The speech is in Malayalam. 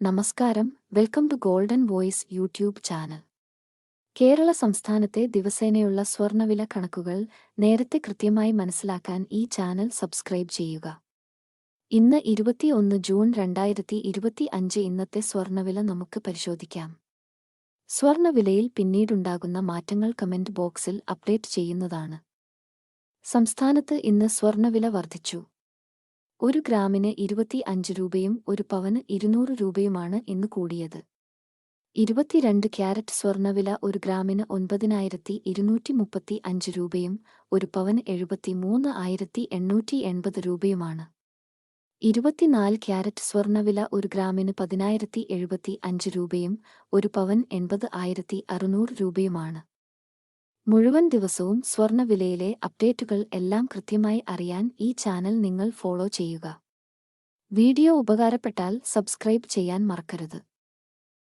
നമസ്കാരം, welcome to golden voice YouTube channel. Kerala സംസ്ഥാനത്തെ ദിവസേനയുള്ള സ്വർണ്ണവില കണക്കുകൾ നേരത്തെ കൃത്യമായി മനസ്സിലാക്കാൻ ഈ ചാനൽ സബ്സ്ക്രൈബ് ചെയ്യുക. ഇന്ന് 21 ജൂൺ 2025 ഇന്നത്തെ സ്വർണ്ണവില നമുക്ക് പരിശോധിക്കാം. സ്വർണ്ണവിലയിൽ പിന്നീടുണ്ടാകുന്ന മാറ്റങ്ങൾ കമന്റ് ബോക്സിൽ അപ്ഡേറ്റ് ചെയ്യുന്നതാണ്. സംസ്ഥാനത്ത് ഇന്ന് സ്വർണ്ണവില വർദ്ധിച്ചു. 1 ഗ്രാമിന് 25 രൂപയും 1 പവന് 200 രൂപയുമാണ് ഇന്ന് കൂടിയത്. 22 ക്യാരറ്റ് സ്വർണ്ണവില 1 ഗ്രാമിന് 9,235 രൂപയും 1 പവന് 73,880 രൂപയുമാണ്. 24 ക്യാരറ്റ് സ്വർണ്ണവില 1 ഗ്രാമിന് 10,075 രൂപയും 1 പവൻ 80,600 രൂപയുമാണ്. മുഴുവൻ ദിവസവും സ്വർണ്ണവിലയിലെ അപ്ഡേറ്റുകൾ എല്ലാം കൃത്യമായി അറിയാൻ ഈ ചാനൽ നിങ്ങൾ ഫോളോ ചെയ്യുക. വീഡിയോ ഉപകാരപ്പെട്ടാൽ സബ്സ്ക്രൈബ് ചെയ്യാൻ മറക്കരുത്.